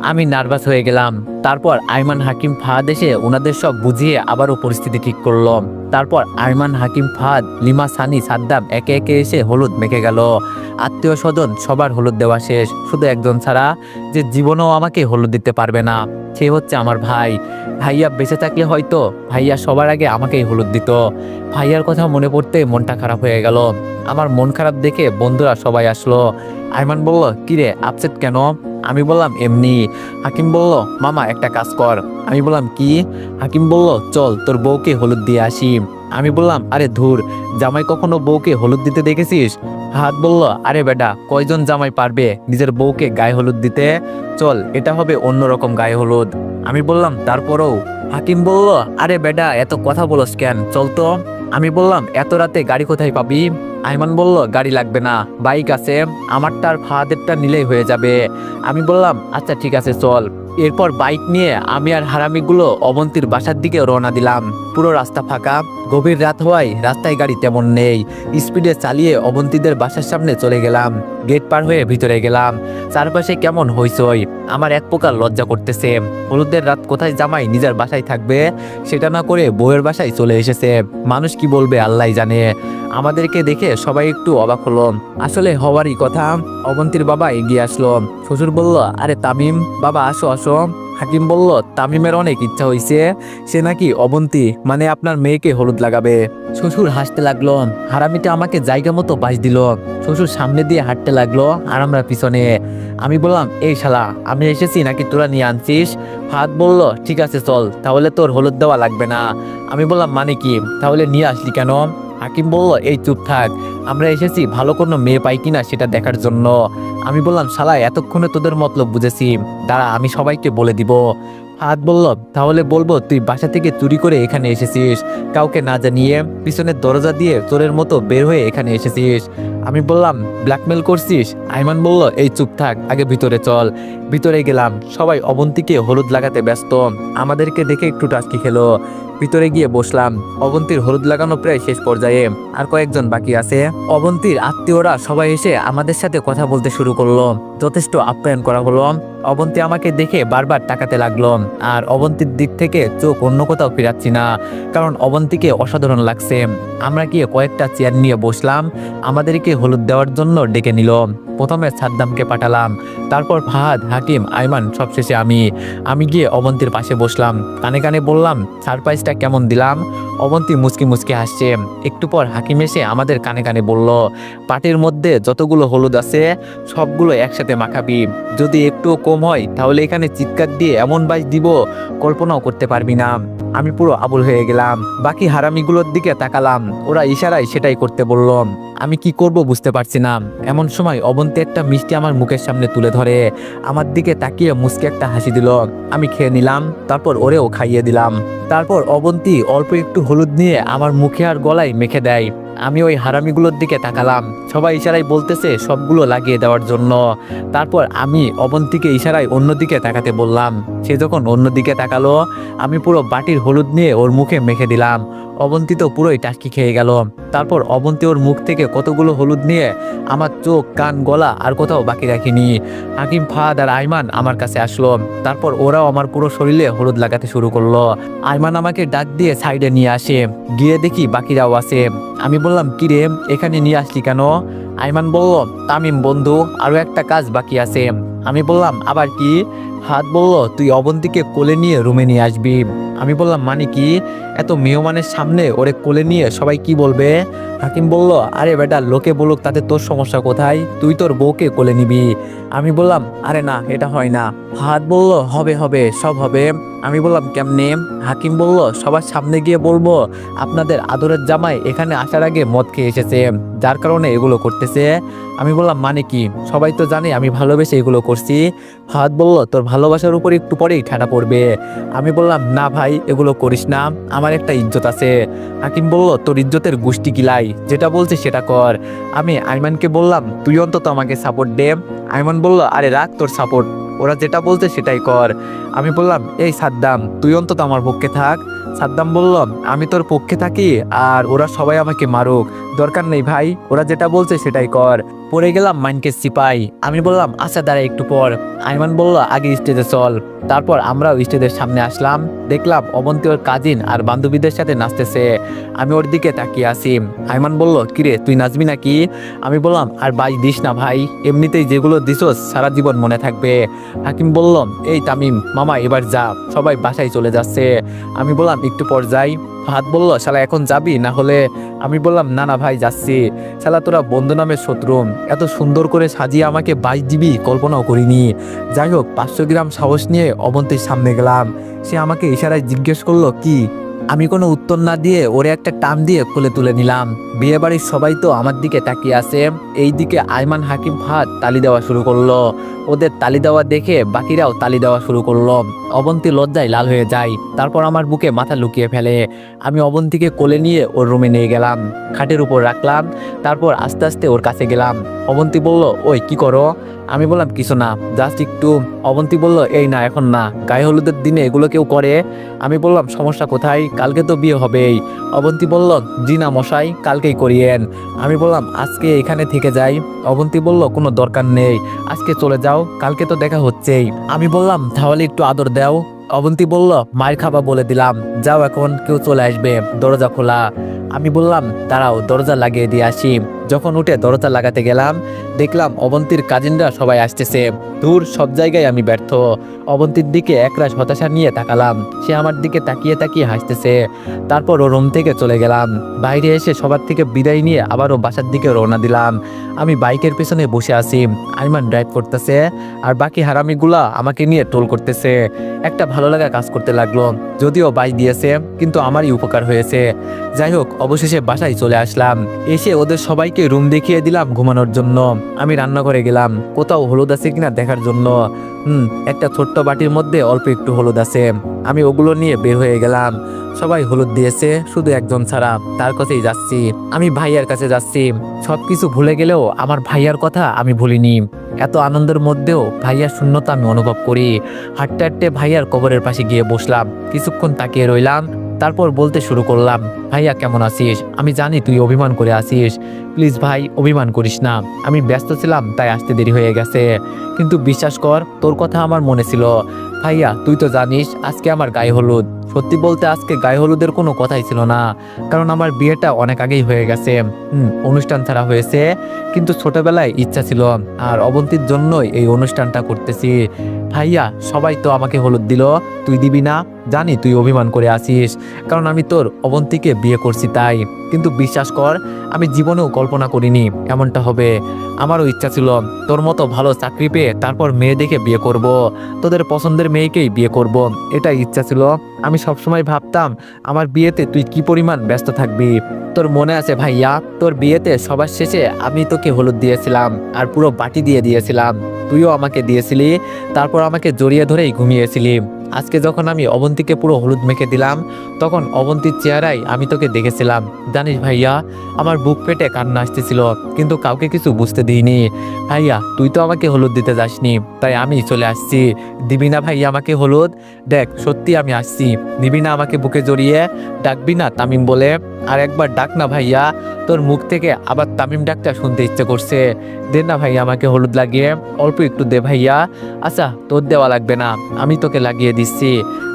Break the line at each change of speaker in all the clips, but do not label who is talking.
আমি নার্ভাস হয়ে গেলাম। তারপর আইমান হাকিম ফাহাদ এসে ওনাদের সব বুঝিয়ে আবারও পরিস্থিতি ঠিক করলো। তারপর আইমান হাকিম ফাহাদ লিমা সানি সাদ্দাম একে একে এসে হলুদ মেখে গেল। আত্মীয় স্বজন সবার হলুদ দেওয়া শেষ, শুধু একজন ছাড়া, যে জীবনেও আমাকে হলুদ দিতে পারবে না, সে হচ্ছে আমার ভাই। ভাইয়া বেঁচে থাকলে হয়তো ভাইয়া সবার আগে আমাকেই হলুদ দিত। ভাইয়ার কথা মনে পড়তে মনটা খারাপ হয়ে গেল। আমার মন খারাপ দেখে বন্ধুরা সবাই আসলো। আইমান বলল, কিরে আপসেট কেন? আমি বললাম এমনি। হাকিম বলল, মামা একটা কাজ কর। আমি বললাম কি? হাকিম বলল, চল তোর বউকে হলুদ দিয়ে আসি। আমি বললাম, আরে ধুর, জামাই কখনো বউকে হলুদ দিতে দেখেছিস? হাত বলল, আরে বেটা, কয়জন জামাই পারবে নিজের বউকে গায়ে হলুদ দিতে? চল, এটা হবে অন্যরকম গায়ে হলুদ। আমি বললাম, তারপরও? হাকিম বলল, আরে বেটা, এত কথা বলস কেন, চল তো। আমি বললাম, এত রাতে গাড়ি কোথায় পাবি? আইমান বলল, গাড়ি লাগবে না, বাইক আছে, আমারটা আর ফাহাদেরটা নিলেই হয়ে যাবে। আমি বললাম, আচ্ছা ঠিক আছে চল। এরপর বাইক নিয়ে আমি আর হারামিগুলো অবন্তীর বাসার দিকে রওনা দিলাম। পুরো রাস্তা ফাঁকা, গভীর রাত হওয়ায় রাস্তায় গাড়ি তেমন নেই। স্পিডে চালিয়ে অবন্তীদের বাসার সামনে চলে গেলাম। গেট পার হয়ে ভিতরে গেলাম। চারপাশে কেমন হইচই, আমার এক প্রকার লজ্জা করতেছে। হলুদের রাত কোথায় জামাই নিজের বাসায় থাকবে, সেটা না করে বউয়ের বাসায় চলে এসেছে। মানুষ কি বলবে আল্লাহই জানে। আমাদেরকে দেখে সবাই একটু অবাক হলো। আসলে হওয়ারই কথা। অবন্তীর বাবা এগিয়ে আসলো। শ্বশুর বলল, আরে তামিম, বাবা আসো আসো। হাকিম বলল, তামিমের অনেক ইচ্ছা হয়েছে, সে নাকি অবন্তী মানে আপনার মেয়েকে হলুদ লাগাবে। শ্বশুর হাসতে লাগলো। হারামিটা আমাকে জায়গা মতো বাস দিল। শ্বশুর সামনে দিয়ে হাঁটতে লাগলো আর আমরা পিছনে। আমি বললাম, এই শালা, আমি এসেছি নাকি তোরা নিয়ে আনছিস? হাত বলল, ঠিক আছে চল, তাহলে তোর হলুদ দেওয়া লাগবে না। আমি বললাম, মানে কি, তাহলে নিয়ে আসলি কেন? হাকিম বলল, এই চুপ থাক, আমরা এসেছি ভালো কোনো মেয়ে পাই কিনা সেটা দেখার জন্য। আমি বললাম, শালা, এতক্ষণে তোদের মতলব বুঝেছি, দাঁড়া আমি সবাইকে বলে দিব। হাত বলল, তাহলে বলবো তুই বাসা থেকে চুরি করে এখানে এসেছিস, কাউকে না জানিয়ে পিছনের দরজা দিয়ে চোরের মতো বের হয়ে এখানে এসেছিস। আমি বললাম, ব্ল্যাকমেল করছিস? আইমান বলল, এই চুপ থাক, আগে ভিতরে চল। ভিতরে গেলাম। সবাই অবন্তীকে হলুদ লাগাতে ব্যস্ত। আমাদেরকে দেখে একটু টাস্কি খেলো। ভিতরে গিয়ে বসলাম। অবন্তীর হলুদ লাগানো প্রায় শেষ পর্যায়ে, আর কয়েকজন বাকি আছে। অবন্তীর আত্মীয়রা সবাই এসে আমাদের সাথে কথা বলতে শুরু করলো। যথেষ্ট আপ্যায়ন করা হলো। অবন্তী আমাকে দেখে বারবার তাকাতে লাগলো, আর অবন্তীর দিক থেকে চোখ অন্য কোথাও ফিরাচ্ছি না, কারণ অবন্তীকে অসাধারণ লাগছে। আমরা গিয়ে কয়েকটা চেয়ার নিয়ে বসলাম। আমাদেরকে হলুদ দেওয়ার জন্য ডেকে নিল। প্রথমে সাদ্দামকে পাঠালাম, তারপর ফাহাদ, হাকিম, আইমান, সবশেষে আমি গিয়ে অবন্তীর পাশে বসলাম। কানে কানে বললাম, সারপ্রাইজটা কেমন দিলাম? অবন্তী মুচকি মুচকি হাসছে। একটু পর হাকিম এসে আমাদের কানে কানে বলল, পাটির মধ্যে যতগুলো হলুদ আছে সবগুলো একসাথে মাখাবি, যদি একটুও কম হয় তাহলে এখানে চিৎকার দিয়ে এমন বাজ দিব কল্পনাও করতে পারবি না। আমি পুরো আবুল হয়ে গেলাম। বাকি হারামিগুলোর দিকে তাকালাম, ওরা ইশারায় সেটাই করতে বলল। আমি কি করব বুঝতে পারছি না। এমন সময় অবন্তী একটা মিষ্টি আমার মুখের সামনে তুলে ধরে আমার দিকে তাকিয়ে মুচকে একটা হাসি দিল। আমি খেয়ে নিলাম, তারপর ওরেও খাইয়ে দিলাম। তারপর অবন্তী অল্প একটু হলুদ নিয়ে আমার মুখে আর গলায় মেখে দেয়। আমি ওই হারামিগুলোর দিকে তাকালাম, সবাই ইশারায় বলতেছে সবগুলো লাগিয়ে দেওয়ার জন্য। তারপর আমি অবন্তীকে ইশারায় অন্যদিকে তাকাতে বললাম। সে যখন অন্যদিকে তাকালো, আমি পুরো বাটির হলুদ নিয়ে ওর মুখে মেখে দিলাম। অবন্তী তো পুরোই টাস্কি খেয়ে গেল। তারপর অবন্তী ওর মুখ থেকে কতগুলো হলুদ নিয়ে আমার চোখ, কান, গলা আর কোথাও বাকি রাখিনি। হাকিম, ফাহাদ আর আইমান আমার কাছে আসলো। তারপর ওরাও আমার পুরো শরীরে হলুদ লাগাতে শুরু করলো। আইমান আমাকে ডাক দিয়ে সাইডে নিয়ে আসে। গিয়ে দেখি বাকিরাও আছে। আমি বললাম, কিরে এখানে নিয়ে আসলি কেন? আইমান বলল, তামিম বন্ধু, আরো একটা কাজ বাকি আছে। আমি বললাম, আবার কি? হাত বলল, তুই অবন্তীকে কোলে নিয়ে রুমে নিয়ে আসবি। আমি বললাম, মানে কি? এত মেহমানের সামনে ওরে কোলে নিয়ে সবাই কি বলবে? হাকিম বলল, আরে বেটা, লোকে বলুক, তাতে তোর সমস্যা কোথায়? তুই তোর বউকে কোলে নিবি। আমি বললাম, আরে না, এটা হয় না। হাত বলল, হবে হবে, সব হবে। আমি বললাম, কেমনে? হাকিম বলল, সবার সামনে গিয়ে বলবো আপনাদের আদরের জামাই এখানে আসার আগে মদ খেয়ে এসেছে, যার কারণে এগুলো করতেছে। আমি বললাম, মানে কি? সবাই তো জানে আমি ভালোবেসে এগুলো করছি। হাত বলল, তোর ভালোবাসার উপর একটু পরেই ঠাডা পড়বে। আমি বললাম, না ভাই, এগুলো করিস না, আমার একটা ইজ্জত আছে। হাকিম বলল, তোর ইজ্জতের গোষ্ঠী কিলাই, যেটা বলছে সেটা কর। আমি আইমানকে বললাম, তুই অন্তত আমাকে সাপোর্ট দে। আইমান বলল, আরে রাখ তোর সাপোর্ট, ওরা যেটা বলছে সেটাই কর। আমি বললাম, এই সাদ্দাম, তুই অন্তত আমার পক্ষে থাক। সাদ্দাম বলল, আমি তোর পক্ষে থাকি আর ওরা সবাই আমাকে মারুক, দরকার নেই ভাই, ওরা যেটা বলছে সেটাই কর। পড়ে গেলাম মাইনকে সিপাই। আমি বললাম আচ্ছা দাঁড়া একটু পর। আইমান বলল আগে স্টেজে চল। তারপর আমরাও স্টেজের সামনে আসলাম, দেখলাম অবন্তী ওর কাজিন আর বান্ধবীদের সাথে নাচতেছে। আমি ওর দিকে তাকিয়ে আছি। আইমান বলল কিরে তুই নাচবি নাকি? আমি বললাম আর বাই দিস না ভাই, এমনিতেই যেগুলো দিছোস সারা জীবন মনে থাকবে। হাকিম বলল এই তামিম মামা এবার যা, সবাই বাসায় চলে যাচ্ছে। আমি বললাম একটু পর যাই। ফাহাদ বলল শালা এখন যাবি না হলে? আমি বললাম না না ভাই যাচ্ছি। শালা তোরা বন্ধু নামের শত্রু, এত সুন্দর করে সাজিয়ে আমাকে 22 দিবি কল্পনাও করিনি। যাই হোক 500 গ্রাম সাহস নিয়ে অবন্তীর সামনে গেলাম। সে আমাকে ইশারায় জিজ্ঞেস করলো কি। আমি কোনো উত্তর না দিয়ে ওরে একটা টান দিয়ে কোলে তুলে নিলাম। বিয়ে বাড়ির সবাই তো আমার দিকে তাকিয়ে আছে। এইদিকে আইমান হাকিম ফাহাদ তালি দেওয়া শুরু করলো। ওদের তালি দেওয়া দেখে বাকিরাও তালি দেওয়া শুরু করলো। অবন্তী লজ্জায় লাল হয়ে যায়, তারপর আমার বুকে মাথা লুকিয়ে ফেলে। আমি অবন্তীকে কোলে নিয়ে ওর রুমে নিয়ে গেলাম, খাটের উপর রাখলাম। তারপর আস্তে আস্তে ওর কাছে গেলাম। অবন্তী বলল ওই কি করো? আমি বললাম কিছু না, জাস্ট একটু। অবন্তী বলল এই না এখন না, গায়ে হলুদের দিনে এগুলো কেউ করে? আমি বললাম সমস্যা কোথায়, কালকে তো বিয়ে হবেই। অবন্তী বলল জি না মশাই, কালকেই করিয়েন। আমি বললাম আজকে এখানে থেকে যাই। অবন্তী বলল কোনো দরকার নেই, আজকে চলে যাও, কালকে তো দেখা হচ্ছেই। আমি বললাম তাহলে একটু আদর দাও। অবন্তী বলল মায়ের খাবা বলে দিলাম, যাও এখন, কেউ চলে আসবে, দরজা খোলা। আমি বললাম দাঁড়াও দরজা লাগিয়ে দিয়ে আসি। যখন উঠে দরজা লাগাতে গেলাম, দেখলাম অবন্তীর কাজিনরা সবাই আসতেছে। দূর সব জায়গায় আমি ব্যর্থ। অবন্তীর দিকে একরাশ হতাশা নিয়ে তাকালাম, সে আমার দিকে তাকিয়ে তাকিয়ে হাসতেছে। তারপর ও রুম থেকে চলে গেলাম। বাইরে এসে সবার থেকে বিদায় নিয়ে আবারও বাসার দিকে রওনা দিলাম। আমি বাইকের পেছনে বসে আছি, আইমান ড্রাইভ করতেছে, আর বাকি হারামিগুলা আমাকে নিয়ে টোল করতেছে। একটা ভালো লাগা কাজ করতে লাগলো, যদিও বাইক দিয়েছে কিন্তু আমারই উপকার হয়েছে। যাই হোক অবশেষে বাসায় চলে আসলাম। এসে ওদের সবাইকে রুম দেখিয়ে দিলাম ঘুমানোর জন্য। আমি রান্নাঘরে গেলাম কোথাও হলুদ আছে কিনা দেখার জন্য। একটা ছোট্ট বাটির মধ্যে অল্প একটু হলুদ আছে। আমি ওগুলো নিয়ে বের হয়ে গেলাম। সবাই হলুদ দিয়েছে, শুধু একজন ছাড়া, তার কাছেই যাচ্ছি। আমি ভাইয়ার কাছে যাচ্ছি। সবকিছু ভুলে গেলেও আমার ভাইয়ার কথা আমি ভুলিনি। এত আনন্দের মধ্যেও ভাইয়ার শূন্যতা আমি অনুভব করি। হাঁটতে হাঁটতে ভাইয়ার কবরের পাশে গিয়ে বসলাম, কিছুক্ষণ তাকিয়ে রইলাম। তারপর বলতে শুরু করলাম ভাইয়া কেমন আছিস? আমি জানি তুই অভিমান করে আছিস, প্লিজ ভাই অভিমান করিস না। আমি ব্যস্ত ছিলাম তাই আসতে দেরি হয়ে গেছে, কিন্তু বিশ্বাস কর তোর কথা আমার মনে ছিল। ভাইয়া তুই তো জানিস আজকে আমার গায়ে হলুদ। সত্যি বলতে আজকে গায়ে হলুদের কোনো কথাই ছিল না, কারণ আমার বিয়েটা অনেক আগেই হয়ে গেছে। অনুষ্ঠান ছাড়া হয়েছে, কিন্তু ছোটবেলায় ইচ্ছা ছিল, আর অবন্তীর জন্যই এই অনুষ্ঠানটা করতেছি। ভাইয়া সবাই তো আমাকে হলুদ দিল, তুই দিবি না? জানি তুই অভিমান করে আসিস, কারণ আমি তোর অবন্তীকে বিয়ে করছি তাই। কিন্তু বিশ্বাস কর আমি জীবনেও কল্পনা করিনি এমনটা হবে। আমারও ইচ্ছা ছিল তোর মতো ভালো চাকরি পেয়ে তারপর মেয়ে দেখে বিয়ে করব, তোদের পছন্দের মেয়েকেই বিয়ে করব, এটাই ইচ্ছা ছিল। আমি সবসময় ভাবতাম আমার বিয়েতে তুই কি পরিমাণ ব্যস্ত থাকবি। তোর মনে আছে ভাইয়া, তোর বিয়েতে সবার শেষে আমি তোকে হলুদ দিয়েছিলাম আর পুরো বাটি দিয়ে দিয়েছিলাম, তুইও আমাকে দিয়েছিলি, তারপর আমাকে জড়িয়ে ধরেই ঘুমিয়েছিলি। আজকে যখন আমি অবন্তীকে পুরো হলুদ মেখে দিলাম, তখন অবন্তীর চেহারায় আমি তোকে দেখেছিলাম। জানিস ভাইয়া আমার বুক পেটে কান্না আসতেছিল, কিন্তু কাউকে কিছু বুঝতে দিইনি। ভাইয়া তুই তো আমাকে হলুদ দিতে যাসনি, তাই আমি চলে আসছি। দিবি না ভাইয়া আমাকে হলুদ? দেখ সত্যি আমি আসছি, নিবি না আমাকে বুকে জড়িয়ে? ডাকবি না তামিম বলে? আর একবার ডাক না ভাইয়া, তোর মুখ থেকে আবার তামিম ডাকটা শুনতে ইচ্ছে করছে। দে না ভাইয়া আমাকে হলুদ লাগিয়ে, অল্প একটু দে ভাইয়া। আচ্ছা তোর দেওয়া লাগবে না, আমি তোকে লাগিয়ে দিচ্ছি।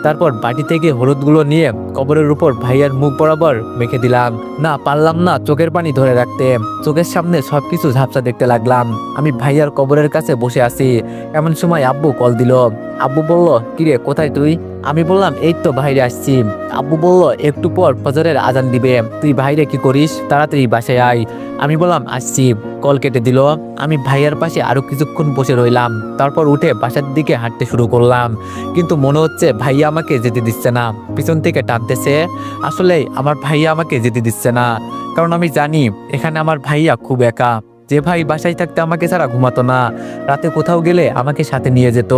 তারপর বাটি থেকে হলুদগুলো নিয়ে কবরের উপর ভাইয়ার মুখ বরাবর মেখে দিলাম। না পারলাম না চোখের পানি ধরে রাখতে, চোখের সামনে সবকিছু ঝাপসা দেখতে লাগলাম। আমি ভাইয়ার কবরের কাছে বসে আছি, এমন সময় আব্বু কল দিল। আব্বু বলল কিরে কোথায় তুই? আমি বললাম এই তো বাইরে আসছি। আব্বু বলল একটু পর ফজরের আজান দিবে, তুই বাইরে কি করিস, তাড়াতাড়ি বাসায় আয়। আমি বললাম আসছি। কল কেটে দিল। আমি ভাইয়ার পাশে আরো কিছুক্ষণ বসে রইলাম, তারপর উঠে বাসার দিকে হাঁটতে শুরু করলাম। কিন্তু মনে হচ্ছে ভাইয়া আমাকে যেতে দিচ্ছে না, পিছন থেকে টানতেছে। আসলে আমার ভাইয়া আমাকে যেতে দিচ্ছে না, কারণ আমি জানি এখানে আমার ভাইয়া খুব একা। যে ভাই বাসায় থাকতে আমাকে ছাড়া ঘুমাতো না, রাতে কোথাও গেলে আমাকে সাথে নিয়ে যেত,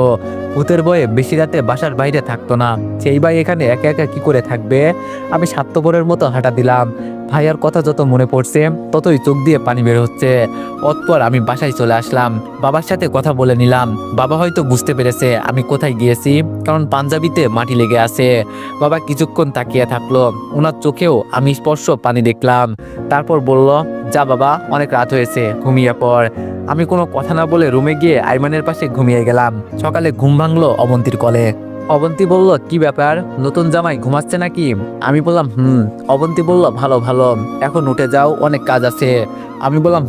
ভূতের ভয়ে বেশি রাতে বাসার বাইরে থাকতো না। সেই ভাই এখানে একা একা কি করে থাকবে? আমি স্বার্থপরের মতো হাঁটা দিলাম। ভাইয়ার কথা যত মনে পড়ছে ততই চোখ দিয়ে পানি বের হচ্ছে। অতঃপর আমি বাসায় চলে আসলাম, বাবার সাথে কথা বলে নিলাম। বাবা হয়তো বুঝতে পেরেছে আমি কোথায় গিয়েছি, কারণ পাঞ্জাবিতে মাটি লেগে আছে। বাবা কিছুক্ষণ তাকিয়ে থাকলো, ওনার চোখেও আমি স্পর্শ পানি দেখলাম। তারপর বলল, যা বাবা, অনেক রাত হয়েছে, ঘুমিয়ে পড়। আমি কোনো কথা না বলে রুমে গিয়ে আইমানের পাশে ঘুমিয়ে গেলাম। সকালে ঘুম ভাঙলো অবন্তীর কলে। অবন্তী বলল, কি ব্যাপার, নতুন জামাই ঘুমাচ্ছে নাকি? আমি বললাম হুম। অবন্তী বলল, ভালো ভালো, এখন উঠে যাও, অনেক কাজ আছে। আমি বললাম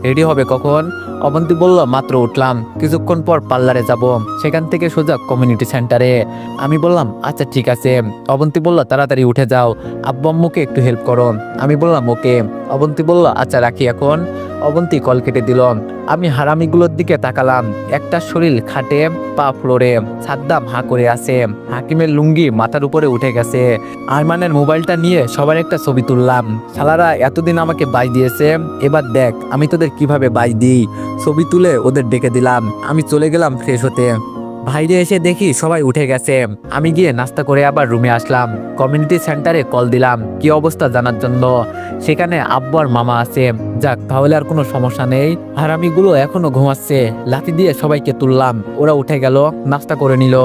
রেডি হবে কখন? অবন্তী বলল, মাত্র উঠলাম, কিছুক্ষণ পর পার্লারে যাব, সেখান থেকে সোজা কমিউনিটি সেন্টারে। আমি বললাম আচ্ছা ঠিক আছে। অবন্তী বলল, তাড়াতাড়ি উঠে যাও, আব্বু আম্মুকে একটু হেল্প করো। আমি বললাম ওকে। অবন্তী বলল, আচ্ছা রাখি এখন। অবন্তী কল কেটে দিল। আমি হারামিগুলোর দিকে তাকালাম। একটা শরীর খাটে, পা ফ্লোরে, সাদ্দাম হাঁ করে আছে, হাকিমের লুঙ্গি মাথার উপরে উঠে গেছে। আরমানের মোবাইলটা নিয়ে সবার একটা ছবি তুললাম। শালারা এতদিন আমাকে বাই দিয়েছে, এবার দেখ আমি তোদের কিভাবে বাই দিই। ছবি তুলে ওদের ডেকে দিলাম। আমি চলে গেলাম ফ্রেশ হতে। বাইরে এসে দেখি সবাই উঠে গেছে। আমি গিয়ে নাস্তা করে আবার রুমে আসলাম। কমিউনিটি সেন্টারে কল দিলাম কি অবস্থা জানার জন্য। সেখানে আব্বু আর মামা আছে। যাক, তাহলে আর কোনো সমস্যা নেই। হারামিগুলো এখনো ঘুমাচ্ছে। লাঠি দিয়ে সবাইকে তুললাম, ওরা উঠে গেল, নাস্তা করে নিল।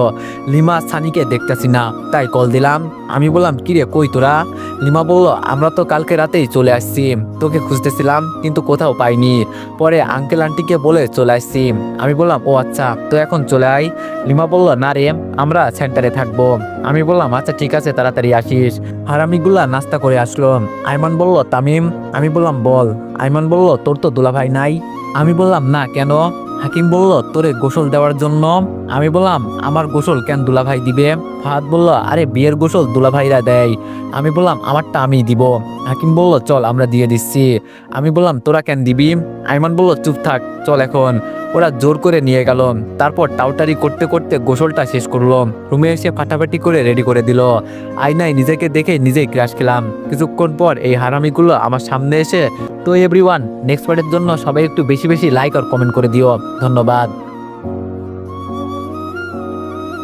লিমা সানিকে দেখতেছি না, তাই কল দিলাম। আমি বললাম, কিরে কই তোরা? লিমা বলল, আমরা তো কালকে রাতেই চলে আসছি, তোকে খুঁজতেছিলাম কিন্তু কোথাও পাইনি। পরে আঙ্কেল আন্টিকে বলে চলে আসছি। আমি বললাম, ও আচ্ছা, তো এখন চলে আয়। লিমা বলল, না রে, আমরা সেন্টারে থাকবো। আমি বললাম আচ্ছা ঠিক আছে, তাড়াতাড়ি আসিস। হারামিগুলা নাস্তা করে আসলো। আইমান বলল, তামিম। আমি বললাম, বল। আইমান বলল, তোর তো দুলাভাই নাই। আমি বললাম, না, কেন? হাকিম বলল, তোরে গোসল দেওয়ার জন্য। আমি বললাম, আমার গোসল কেন দুলাভাই দিবে? ফাহাদ বলল, আরে বিয়ের গোসল দুলাভাইরা দেয়। আমি বললাম, আমারটা আমি দিব। হাকিম বলল, চল আমরা দিয়ে দিচ্ছি। আমি বললাম, তোরা কেন দিবি? আইমান বলল, চুপ থাক, চল এখন। ওরা জোর করে নিয়ে গেল। তারপর টাউটারি করতে করতে গোসলটা শেষ করলো। রুমে এসে ফাটাফাটি করে রেডি করে দিল। আয়নায় নিজেকে দেখে নিজেই ক্রাশ খেলাম। কিছুক্ষণ পর এই হারামিগুলো আমার সামনে এসে, তো এভরিওয়ান, নেক্সট পার্টের জন্য সবাই একটু বেশি বেশি লাইক আর কমেন্ট করে দিও। ধন্যবাদ।